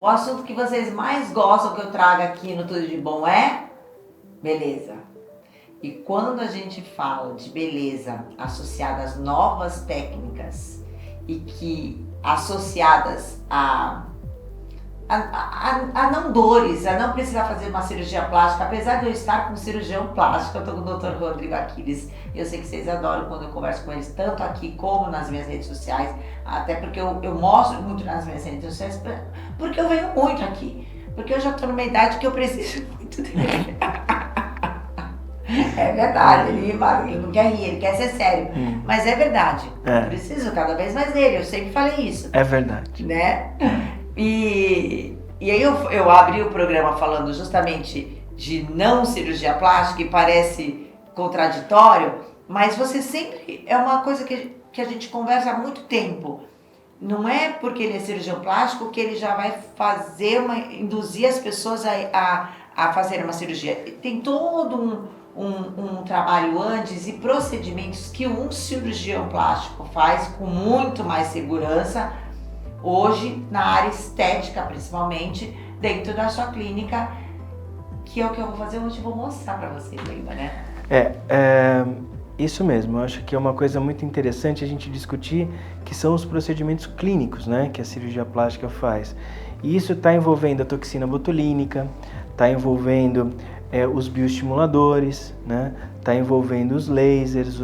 O assunto que vocês mais gostam que eu trago aqui no Tudo de Bom é beleza. E quando a gente fala de beleza associada às novas técnicas e que associadas a não dores, a não precisar fazer uma cirurgia plástica, apesar de eu estar com cirurgião plástico, eu estou com o Dr. Rodrigo Aquiles, e eu sei que vocês adoram quando eu converso com eles, tanto aqui como nas minhas redes sociais, até porque eu mostro muito nas minhas redes sociais, porque eu venho muito aqui, porque eu já estou numa idade que eu preciso muito dele. É verdade, ele não quer rir, ele quer ser sério, mas é verdade, eu preciso cada vez mais dele, eu sempre falei isso. É verdade. Né? E aí eu abri o programa falando justamente de não cirurgia plástica, e parece contraditório, mas você sempre, é uma coisa que a gente conversa há muito tempo. Não é porque ele é cirurgião plástico que ele já vai induzir as pessoas a fazer uma cirurgia. Tem todo um trabalho antes e procedimentos que um cirurgião plástico faz com muito mais segurança, hoje, na área estética principalmente, dentro da sua clínica, que é o que eu vou fazer hoje, vou mostrar para vocês ainda, né? Isso mesmo, eu acho que é uma coisa muito interessante a gente discutir, que são os procedimentos clínicos, né, que a cirurgia plástica faz. E isso está envolvendo a toxina botulínica, está envolvendo os bioestimuladores, né, está envolvendo os lasers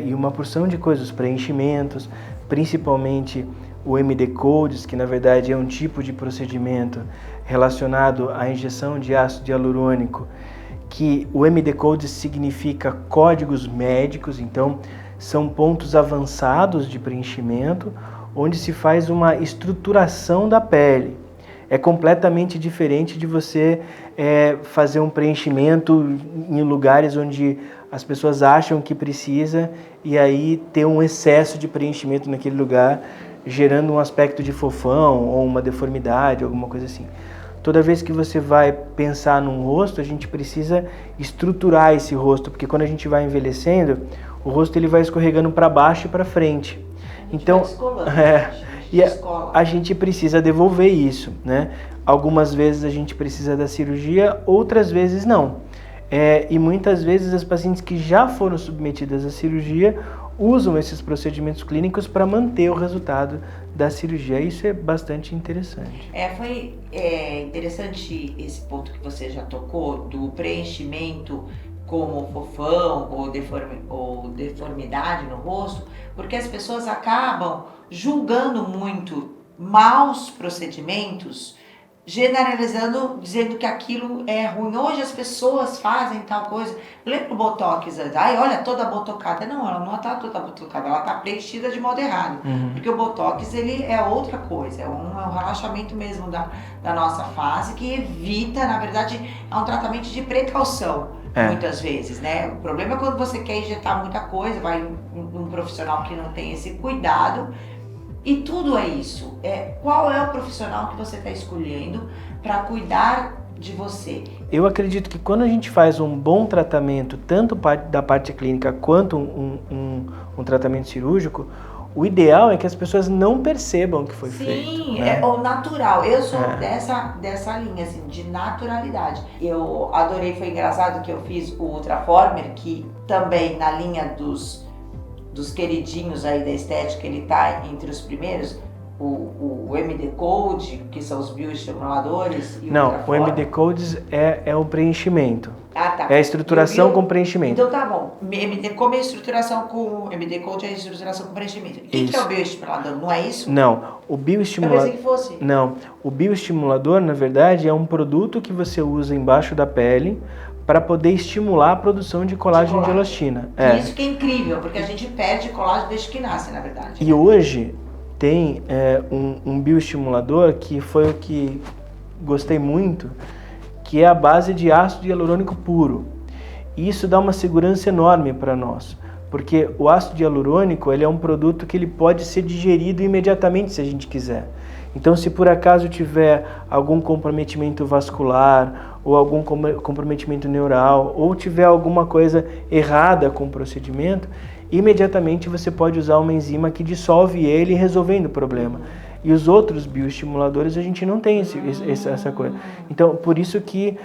e uma porção de coisas, os preenchimentos, principalmente o MD Codes, que na verdade é um tipo de procedimento relacionado à injeção de ácido hialurônico, que o MD Codes significa códigos médicos, então são pontos avançados de preenchimento, onde se faz uma estruturação da pele. É completamente diferente de você fazer um preenchimento em lugares onde as pessoas acham que precisa e aí ter um excesso de preenchimento naquele lugar, gerando um aspecto de fofão ou uma deformidade, alguma coisa assim. Toda vez que você vai pensar num rosto, a gente precisa estruturar esse rosto, porque quando a gente vai envelhecendo, o rosto ele vai escorregando para baixo e para frente. Então, a gente precisa devolver isso, né? Algumas vezes a gente precisa da cirurgia, outras vezes não. E muitas vezes as pacientes que já foram submetidas à cirurgia usam esses procedimentos clínicos para manter o resultado da cirurgia. Isso é bastante interessante. Foi interessante esse ponto que você já tocou, do preenchimento como fofão ou deformidade no rosto, porque as pessoas acabam julgando muito maus procedimentos, generalizando, dizendo que aquilo é ruim. Hoje as pessoas fazem tal coisa. Lembra o Botox? Olha, toda botocada. Não, ela não está toda botocada, ela está preenchida de modo errado. Porque o Botox, ele é outra coisa, é um relaxamento mesmo da nossa face, que evita, na verdade, é um tratamento de precaução, muitas vezes, né? O problema é quando você quer injetar muita coisa, vai um profissional que não tem esse cuidado. E tudo é isso. Qual é o profissional que você está escolhendo para cuidar de você? Eu acredito que quando a gente faz um bom tratamento, tanto da parte clínica quanto um tratamento cirúrgico, o ideal é que as pessoas não percebam que foi feito. Sim, né? É o natural. Eu sou dessa linha, assim, de naturalidade. Eu adorei, foi engraçado que eu fiz o Ultraformer, que também na linha dos queridinhos aí da estética, ele tá entre os primeiros, o MD Code, que são os bioestimuladores. E o MD Codes é o preenchimento. Tá. É a estruturação com preenchimento. Então tá bom. MD Code é estruturação com... MD Code é estruturação com preenchimento. O que é o bioestimulador? Não é isso? Não. O bioestimulador... Eu pensei que fosse. Não. O bioestimulador, na verdade, é um produto que você usa embaixo da pele para poder estimular a produção de colágeno de elastina. Isso que é incrível, porque a gente perde colágeno desde que nasce, na verdade. E hoje tem um bioestimulador que foi o que gostei muito, que é a base de ácido hialurônico puro. E isso dá uma segurança enorme para nós, porque o ácido hialurônico ele é um produto que ele pode ser digerido imediatamente se a gente quiser. Então, se por acaso tiver algum comprometimento vascular ou algum comprometimento neural ou tiver alguma coisa errada com o procedimento, imediatamente você pode usar uma enzima que dissolve ele resolvendo o problema. E os outros bioestimuladores a gente não tem essa coisa. Então, por isso que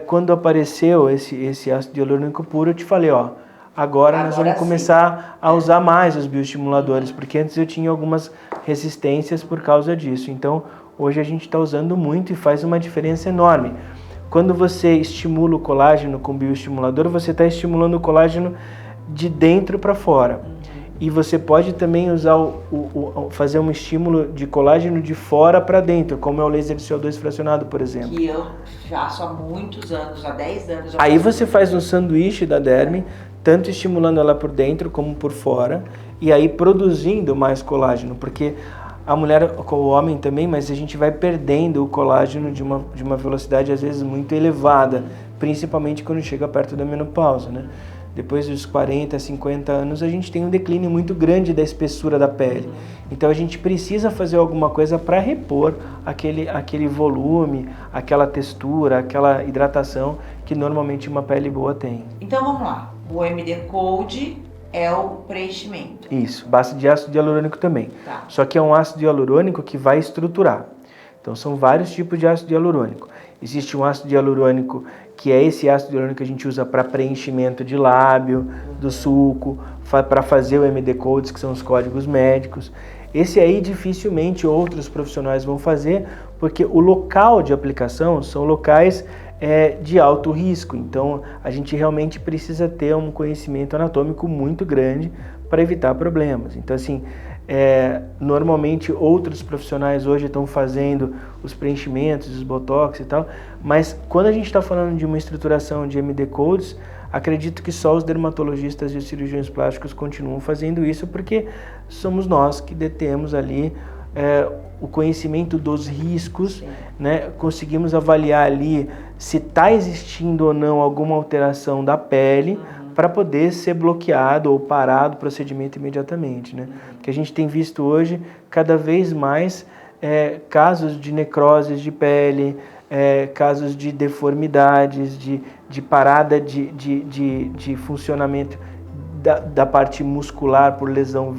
quando apareceu esse ácido hialurônico puro, eu te falei, ó, agora nós vamos começar a usar mais os bioestimuladores, porque antes eu tinha algumas resistências por causa disso. Então, hoje a gente está usando muito e faz uma diferença enorme. Quando você estimula o colágeno com bioestimulador, você está estimulando o colágeno de dentro para fora. E você pode também usar fazer um estímulo de colágeno de fora para dentro, como é o laser de CO2 fracionado, por exemplo. Que eu faço há muitos anos, há 10 anos. Aí você faz um sanduíche da derme, tanto estimulando ela por dentro como por fora, e aí produzindo mais colágeno, porque a mulher, o homem também, mas a gente vai perdendo o colágeno de uma velocidade às vezes muito elevada, principalmente quando chega perto da menopausa, né? Depois dos 40, 50 anos, a gente tem um declínio muito grande da espessura da pele. Então a gente precisa fazer alguma coisa para repor aquele volume, aquela textura, aquela hidratação que normalmente uma pele boa tem. Então vamos lá, o MD Code é o preenchimento. Isso, base de ácido hialurônico também. Tá. Só que é um ácido hialurônico que vai estruturar. Então são vários tipos de ácido hialurônico. Existe um ácido hialurônico que é esse ácido hialurônico que a gente usa para preenchimento de lábio, do sulco, para fazer o MD Codes, que são os códigos médicos. Esse aí dificilmente outros profissionais vão fazer, porque o local de aplicação são locais de alto risco. Então a gente realmente precisa ter um conhecimento anatômico muito grande para evitar problemas. Então assim, normalmente outros profissionais hoje estão fazendo os preenchimentos, os botox e tal, mas quando a gente está falando de uma estruturação de MD Codes, acredito que só os dermatologistas e os cirurgiões plásticos continuam fazendo isso, porque somos nós que detemos ali o conhecimento dos riscos, né? Conseguimos avaliar ali se está existindo ou não alguma alteração da pele, para poder ser bloqueado ou parado o procedimento imediatamente, né? Que a gente tem visto hoje cada vez mais casos de necroses de pele, casos de deformidades, de parada de funcionamento da parte muscular por lesão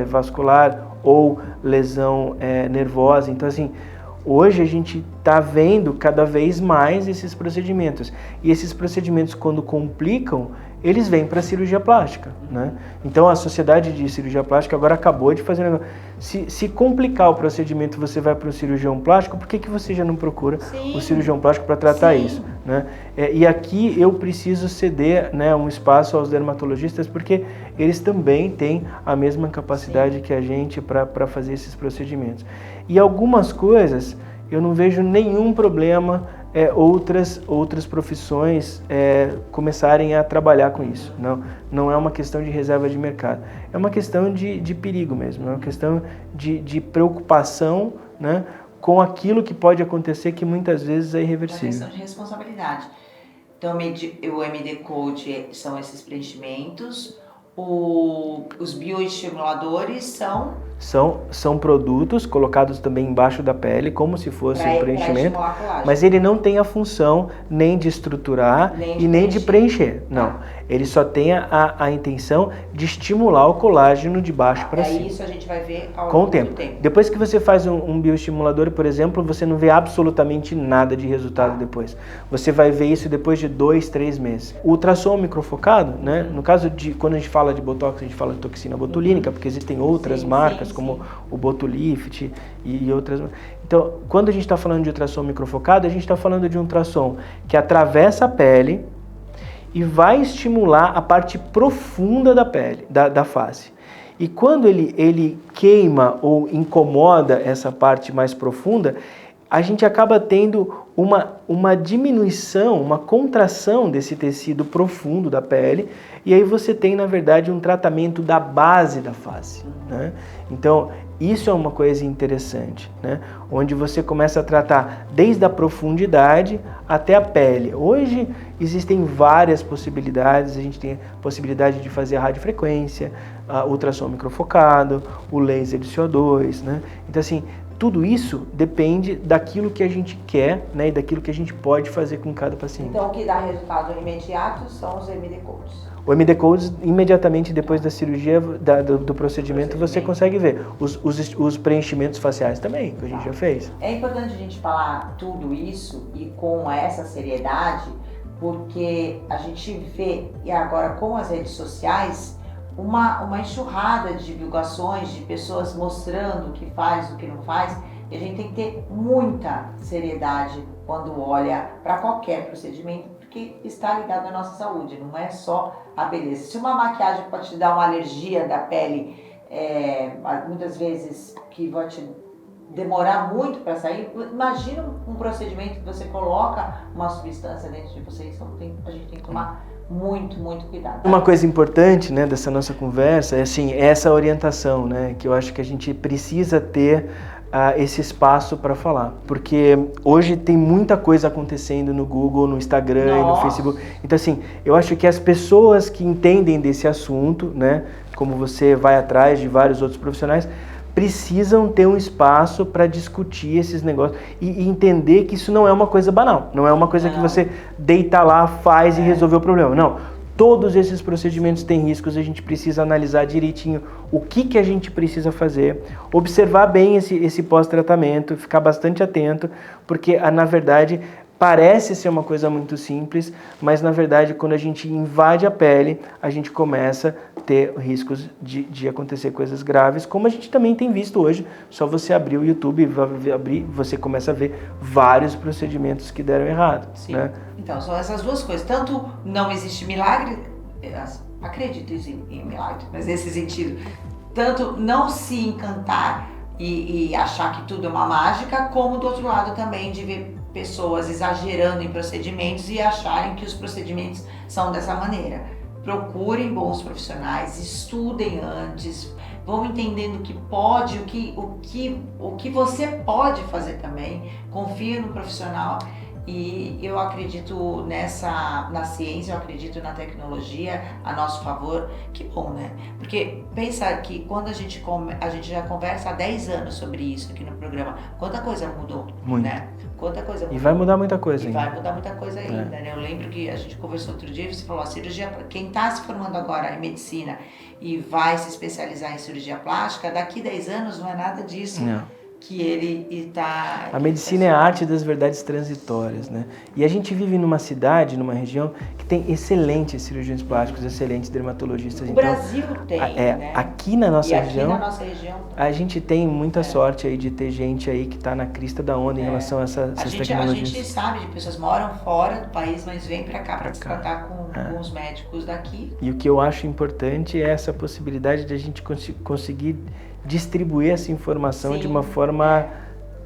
vascular ou lesão nervosa. Então assim, hoje a gente está vendo cada vez mais esses procedimentos. E esses procedimentos, quando complicam, eles vêm para a cirurgia plástica, né? Então a Sociedade de Cirurgia Plástica agora acabou de fazer um negócio. Se complicar o procedimento, você vai para o cirurgião plástico, por que você já não procura o cirurgião plástico para tratar isso, né? E aqui eu preciso ceder, né, um espaço aos dermatologistas, porque eles também têm a mesma capacidade que a gente para fazer esses procedimentos. E algumas coisas eu não vejo nenhum problema outras profissões começarem a trabalhar com isso. Não é uma questão de reserva de mercado, é uma questão de perigo mesmo, é uma questão de preocupação, né, com aquilo que pode acontecer, que muitas vezes é irreversível. É uma questão de responsabilidade. Então o MD Code são esses preenchimentos, os bioestimuladores são produtos colocados também embaixo da pele, como se fosse um preenchimento, mas ele não tem a função nem de estruturar nem de preencher. Não, ele só tem a intenção de estimular o colágeno de baixo para cima. Isso a gente vai ver ao com o longo tempo. do tempo. Depois que você faz um bioestimulador, por exemplo, você não vê absolutamente nada de resultado depois. Você vai ver isso depois de 2, 3 meses. O ultrassom microfocado, né? No caso de quando a gente fala de botox, a gente fala de toxina botulínica, porque existem outras marcas, como o Botulift e outras. Então, quando a gente está falando de ultrassom microfocado, a gente está falando de um ultrassom que atravessa a pele e vai estimular a parte profunda da pele, da face. E quando ele queima ou incomoda essa parte mais profunda, a gente acaba tendo uma diminuição, uma contração desse tecido profundo da pele, e aí você tem, na verdade, um tratamento da base da face, né? Então, isso é uma coisa interessante, né? Onde você começa a tratar desde a profundidade até a pele. Hoje existem várias possibilidades, a gente tem a possibilidade de fazer a radiofrequência, a ultrassom microfocado, o laser de CO2, né? Então, assim, tudo isso depende daquilo que a gente quer, né, e daquilo que a gente pode fazer com cada paciente. Então, o que dá resultado imediato são os MD Codes. O MD Codes, imediatamente depois da cirurgia, do procedimento, você consegue ver. Os preenchimentos faciais também, que a gente já fez. É importante a gente falar tudo isso e com essa seriedade, porque a gente vê, e agora com as redes sociais, uma enxurrada de divulgações, de pessoas mostrando o que faz, o que não faz, e a gente tem que ter muita seriedade quando olha para qualquer procedimento, porque está ligado à nossa saúde, não é só a beleza. Se uma maquiagem pode te dar uma alergia da pele, muitas vezes que vai te demorar muito para sair, imagina um procedimento que você coloca uma substância dentro de você, então a gente tem que tomar muito cuidado. Uma coisa importante, né, dessa nossa conversa é assim, essa orientação, né, que eu acho que a gente precisa ter esse espaço para falar, porque hoje tem muita coisa acontecendo no Google, no Instagram e no Facebook. Então assim, eu acho que as pessoas que entendem desse assunto, né, como você vai atrás de vários outros profissionais, precisam ter um espaço para discutir esses negócios e entender que isso não é uma coisa banal, não é uma coisa que você deita lá, faz e resolveu o problema. Não. Todos esses procedimentos têm riscos, a gente precisa analisar direitinho o que a gente precisa fazer, observar bem esse pós-tratamento, ficar bastante atento, porque na verdade parece ser uma coisa muito simples, mas na verdade quando a gente invade a pele, a gente começa a ter riscos de acontecer coisas graves, como a gente também tem visto hoje. Só você abrir o YouTube, você começa a ver vários procedimentos que deram errado. Sim. Né? Então, são essas duas coisas. Tanto não existe milagre, acredito em milagre, mas nesse sentido, tanto não se encantar e achar que tudo é uma mágica, como do outro lado também de ver pessoas exagerando em procedimentos e acharem que os procedimentos são dessa maneira. Procurem bons profissionais, estudem antes, vão entendendo o que pode, o que você pode fazer também. Confie no profissional. E eu acredito na ciência, eu acredito na tecnologia a nosso favor. Que bom, né? Porque pensa que quando a gente já conversa há 10 anos sobre isso aqui no programa, quanta coisa mudou, muito. Né? Quanta coisa mudou. E vai mudar muita coisa ainda. Vai mudar muita coisa ainda, né? Eu lembro que a gente conversou outro dia e você falou, a cirurgia, quem está se formando agora em medicina e vai se especializar em cirurgia plástica, daqui 10 anos não é nada disso. Não. Que ele está... A medicina é a arte das verdades transitórias, né? E a gente vive numa cidade, numa região que tem excelentes cirurgiões plásticos, excelentes dermatologistas. O Brasil tem, né? Aqui na nossa região, aqui na nossa região a gente tem muita sorte aí de ter gente aí que está na crista da onda em relação a essas tecnologias. A gente sabe de pessoas que moram fora do país, mas vêm para cá para se tratar com os médicos daqui. E o que eu acho importante é essa possibilidade de a gente conseguir distribuir essa informação de uma forma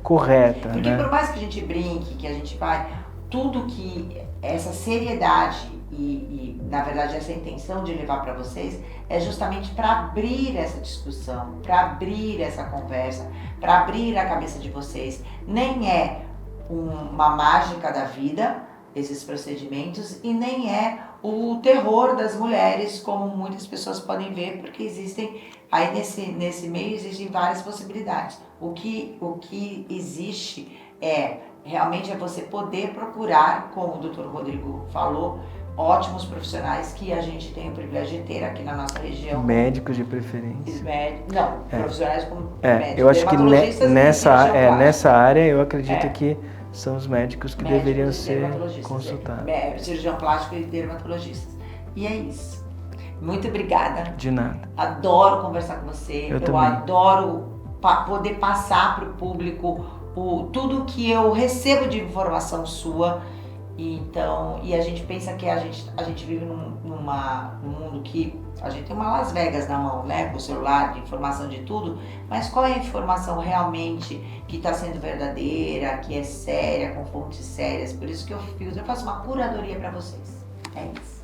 correta. Porque né? Por mais que a gente brinque, que a gente vai, tudo que essa seriedade e na verdade essa intenção de levar para vocês é justamente para abrir essa discussão, para abrir essa conversa, para abrir a cabeça de vocês. Nem é uma mágica da vida esses procedimentos e nem é o terror das mulheres, como muitas pessoas podem ver, porque existem aí nesse meio existem várias possibilidades. O que existe realmente é você poder procurar, como o Dr. Rodrigo falou, ótimos profissionais que a gente tem o privilégio de ter aqui na nossa região. Médicos de preferência. Profissionais como médicos. Eu acho que nessa área eu acredito que são os médicos que deveriam ser consultados. Cirurgião plástico e dermatologistas. E é isso. Muito obrigada. De nada. Adoro conversar com você. Eu também. Adoro poder passar para o público tudo que eu recebo de informação sua. E a gente pensa que a gente vive num mundo que a gente tem uma Las Vegas na mão, né? Com o celular, de informação de tudo. Mas qual é a informação realmente que está sendo verdadeira, que é séria, com fontes sérias? Por isso que eu faço uma curadoria para vocês. É isso.